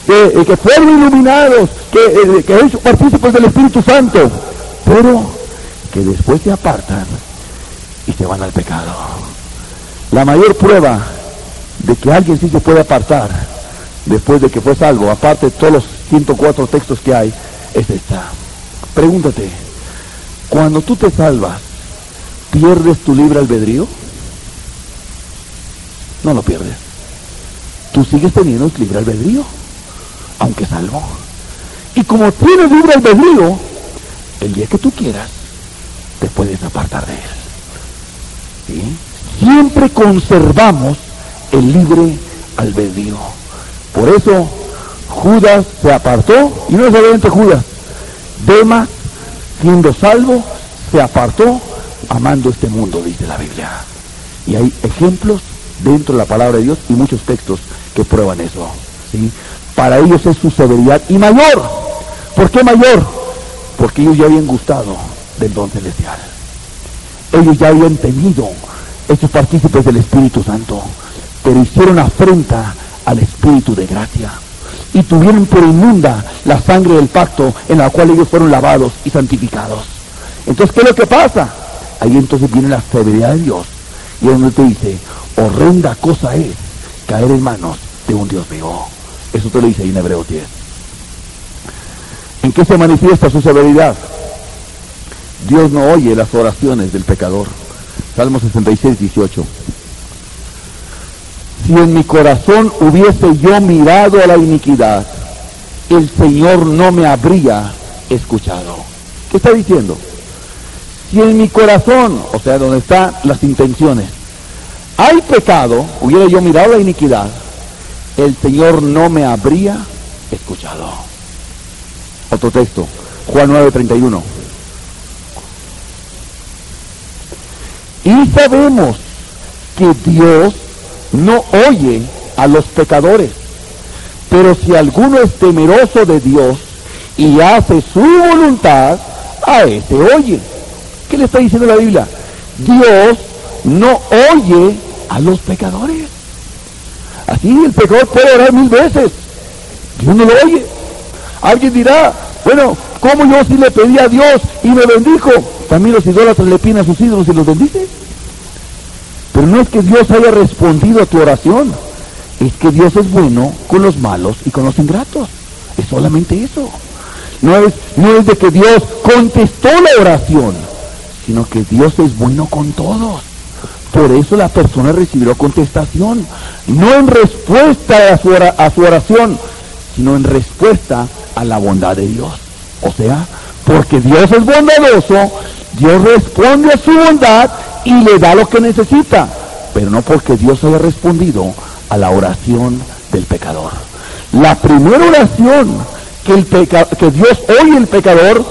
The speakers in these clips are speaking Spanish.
que fueron iluminados, que son partícipes del Espíritu Santo, pero que después se apartan y se van al pecado. La mayor prueba de que alguien sí se puede apartar después de que fue salvo, aparte de todos los 104 textos que hay, es esta. Pregúntate, cuando tú te salvas, ¿pierdes tu libre albedrío? No lo pierdes. Tú sigues teniendo libre albedrío, aunque salvo. Y como tienes libre albedrío, el día que tú quieras, te puedes apartar de él. ¿Sí? Siempre conservamos el libre albedrío. Por eso Judas se apartó, y no solamente Judas, Demas, siendo salvo, se apartó amando este mundo, dice la Biblia. Y hay ejemplos dentro de la palabra de Dios y muchos textos que prueban eso, ¿sí? Para ellos es su severidad y mayor. ¿Por qué mayor? Porque ellos ya habían gustado del don celestial. Ellos ya habían tenido estos partícipes del Espíritu Santo, pero hicieron afrenta al Espíritu de gracia y tuvieron por inmunda la sangre del pacto en la cual ellos fueron lavados y santificados. Entonces, ¿qué es lo que pasa? Ahí entonces viene la severidad de Dios, y es donde te dice: horrenda cosa es caer en manos de un Dios vivo. Eso te lo dice ahí en Hebreos 10. ¿En qué se manifiesta su severidad? Dios no oye las oraciones del pecador. Salmo 66, 18. Si en mi corazón hubiese yo mirado a la iniquidad, el Señor no me habría escuchado. ¿Qué está diciendo? Si en mi corazón, o sea, donde están las intenciones, hay pecado, hubiera yo mirado la iniquidad, el Señor no me habría escuchado. Otro texto, Juan 9:31. Y sabemos que Dios no oye a los pecadores, pero si alguno es temeroso de Dios y hace su voluntad, a ese oye. ¿Qué le está diciendo la Biblia? Dios no oye a los pecadores. Así el pecador puede orar 1000 veces, Dios no lo oye. Alguien dirá: bueno, ¿cómo yo sí le pedí a Dios y me bendijo? También los idólatras le piden a sus ídolos y los bendice. Pero no es que Dios haya respondido a tu oración, es que Dios es bueno con los malos y con los ingratos. Es solamente eso. No es de que Dios contestó la oración, sino que Dios es bueno con todos. Por eso la persona recibió contestación, no en respuesta a su oración, sino en respuesta a la bondad de Dios. O sea, porque Dios es bondadoso, Dios responde a su bondad y le da lo que necesita, pero no porque Dios haya respondido a la oración del pecador. La primera oración que Dios oye el pecador,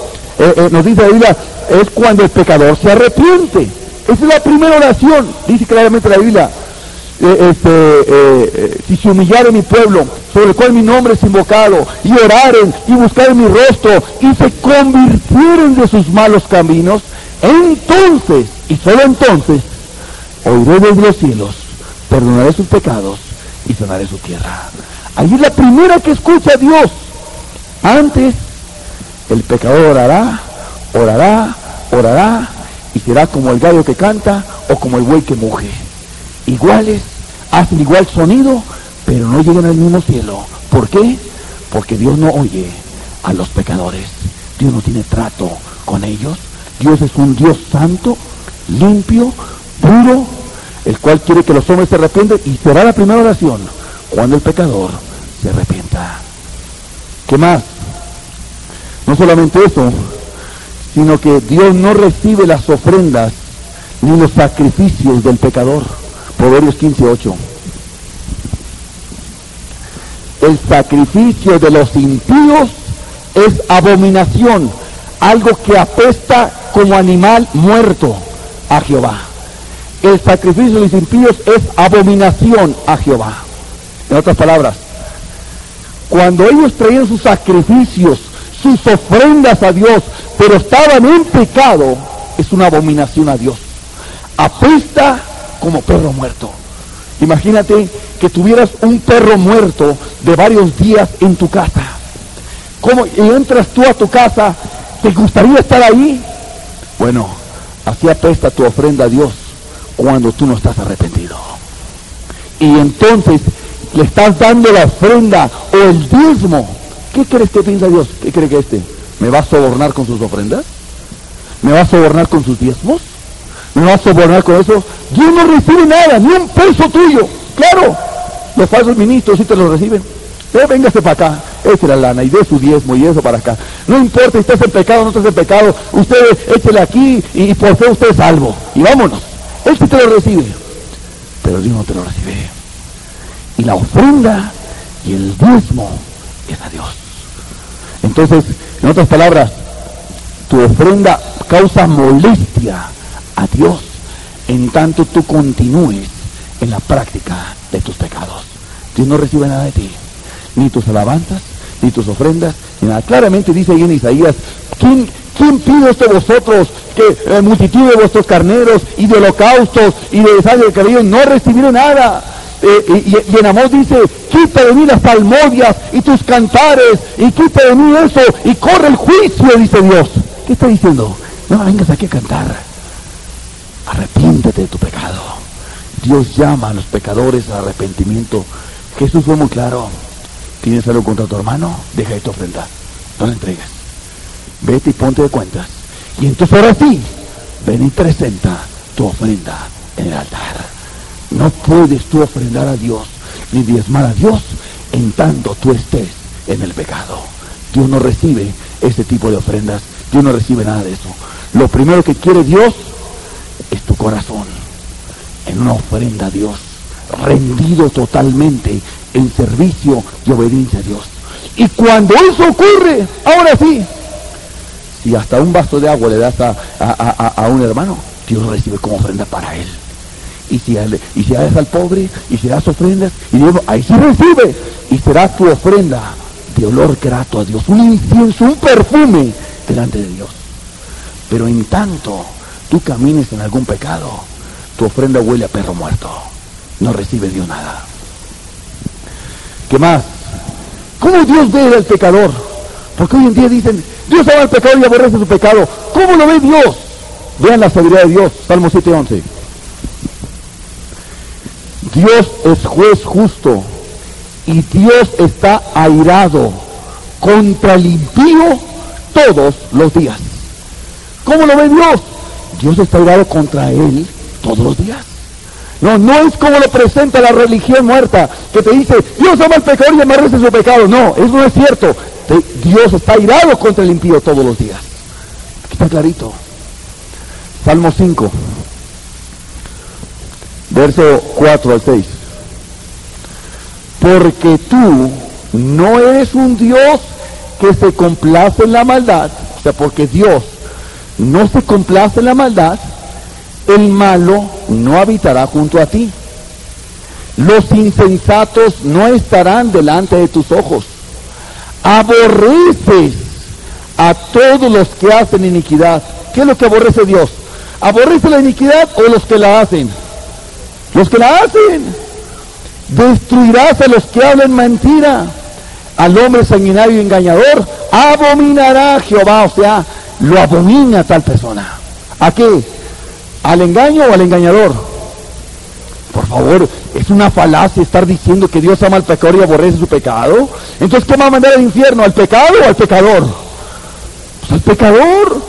nos dice la Biblia, es cuando el pecador se arrepiente. Esa es la primera oración, dice claramente la Biblia. Si se humillare mi pueblo, sobre el cual mi nombre es invocado, y oraren y buscaren mi rostro, y se convirtieren de sus malos caminos, entonces, y solo entonces, oiré desde los cielos, perdonaré sus pecados y sanaré su tierra. Ahí es la primera que escucha Dios. Antes, el pecador orará, y será como el gallo que canta o como el buey que muge. Iguales, hacen igual sonido, pero no llegan al mismo cielo. ¿Por qué? Porque Dios no oye a los pecadores. Dios no tiene trato con ellos. Dios es un Dios santo, limpio, puro, el cual quiere que los hombres se arrepientan, y será la primera oración cuando el pecador se arrepienta. ¿Qué más? No solamente eso, sino que Dios no recibe las ofrendas ni los sacrificios del pecador. Proverbios 15:8. El sacrificio de los impíos es abominación, algo que apesta como animal muerto a Jehová. El sacrificio de los impíos es abominación a Jehová. En otras palabras, cuando ellos traían sus sacrificios, sus ofrendas a Dios, pero estaban en pecado, es una abominación a Dios. Apesta como perro muerto. Imagínate que tuvieras un perro muerto de varios días en tu casa. ¿Cómo? Y entras tú a tu casa, ¿te gustaría estar ahí? Bueno, así apesta tu ofrenda a Dios cuando tú no estás arrepentido. Y entonces le estás dando la ofrenda o el diezmo. ¿Qué crees que piensa Dios? ¿Qué cree que me va a sobornar con sus ofrendas? ¿Me va a sobornar con sus diezmos? ¿Me va a sobornar con eso? Dios no recibe nada, ni un peso tuyo. Claro, los falsos ministros sí te lo reciben. Véngase para acá, eche la lana y dé su diezmo y eso para acá. No importa si estás en pecado o no estás en pecado, usted échele aquí y por fe usted es salvo. Y vámonos. Él sí te lo recibe, pero Dios no te lo recibe. Y la ofrenda y el diezmo es a Dios. Entonces, en otras palabras, tu ofrenda causa molestia a Dios en tanto tú continúes en la práctica de tus pecados. Dios no recibe nada de ti, ni tus alabanzas, ni tus ofrendas, ni nada. Claramente dice ahí en Isaías, ¿quién pide esto a vosotros, que multitud de vuestros carneros y de holocaustos y de sangre de cabello no recibiré nada? Y en Amós dice, quita de mí las salmodias y tus cantares, y quita de mí eso, y corre el juicio, dice Dios. ¿Qué está diciendo? No vengas aquí a cantar. Arrepiéntete de tu pecado. Dios llama a los pecadores al arrepentimiento. Jesús fue muy claro. ¿Tienes algo contra tu hermano? Deja de tu ofrenda. No la entregues. Vete y ponte de cuentas. Y entonces ahora sí, ven y presenta tu ofrenda en el altar. No puedes tú ofrendar a Dios ni diezmar a Dios en tanto tú estés en el pecado. Dios no recibe ese tipo de ofrendas. Dios no recibe nada de eso. Lo primero que quiere Dios es tu corazón en una ofrenda a Dios, rendido totalmente en servicio y obediencia a Dios. Y cuando eso ocurre, ahora sí, si hasta un vaso de agua le das a un hermano, Dios lo recibe como ofrenda para él. Y si das al pobre, y si das ofrendas, y Dios, ahí sí recibe, y será tu ofrenda de olor grato a Dios, un incienso, un perfume delante de Dios. Pero en tanto tú camines en algún pecado, tu ofrenda huele a perro muerto, no recibe Dios nada. ¿Qué más? ¿Cómo Dios ve al pecador? Porque hoy en día dicen, Dios ama al pecador y aborrece su pecado. ¿Cómo lo ve Dios? Vean la sabiduría de Dios, Salmo 7:11. Dios es juez justo y Dios está airado contra el impío todos los días. ¿Cómo lo ve Dios? Dios está airado contra él todos los días. No es como lo presenta la religión muerta, que te dice, Dios ama al pecador y aborrece su pecado. No, eso no es cierto. Dios está airado contra el impío todos los días. Aquí está clarito. Salmo 5. Verso 4 al 6. Porque tú no eres un Dios que se complace en la maldad. O sea, porque Dios no se complace en la maldad, el malo no habitará junto a ti. Los insensatos no estarán delante de tus ojos. Aborreces a todos los que hacen iniquidad. ¿Qué es lo que aborrece Dios? ¿Aborrece la iniquidad o los que la hacen? Los que la hacen. Destruirás a los que hablan mentira. Al hombre sanguinario y engañador abominará Jehová. O sea, lo abomina tal persona. ¿A qué? ¿Al engaño o al engañador? Por favor, es una falacia estar diciendo que Dios ama al pecador y aborrece su pecado. Entonces, ¿qué va a mandar al infierno? ¿Al pecado o al pecador? Pues al pecador.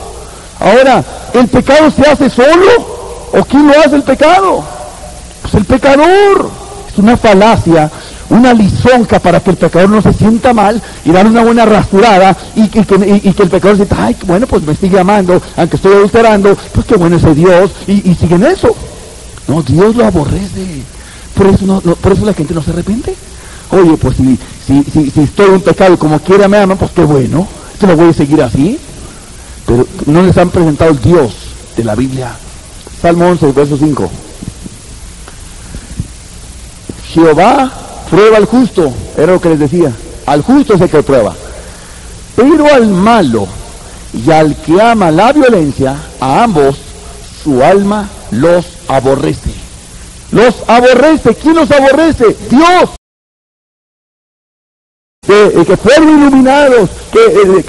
Ahora, ¿el pecado se hace solo? ¿O quién lo hace el pecado? Pues el pecador. Es una falacia, una lisonja para que el pecador no se sienta mal y darle una buena rasurada y que el pecador diga, ay, bueno, pues me sigue amando, aunque estoy adulterando, pues qué bueno ese Dios, y sigue en eso. No, Dios lo aborrece. Por eso, por eso la gente no se arrepiente. Oye, pues si estoy en un pecado y como quiera me aman, pues qué bueno, te lo voy a seguir así. Pero no les han presentado el Dios de la Biblia. Salmo 11, verso 5. Jehová prueba al justo, era lo que les decía, al justo es el que prueba, pero al malo y al que ama la violencia, a ambos su alma los aborrece. Los aborrece. ¿Quién los aborrece? Dios. Que fueron iluminados, que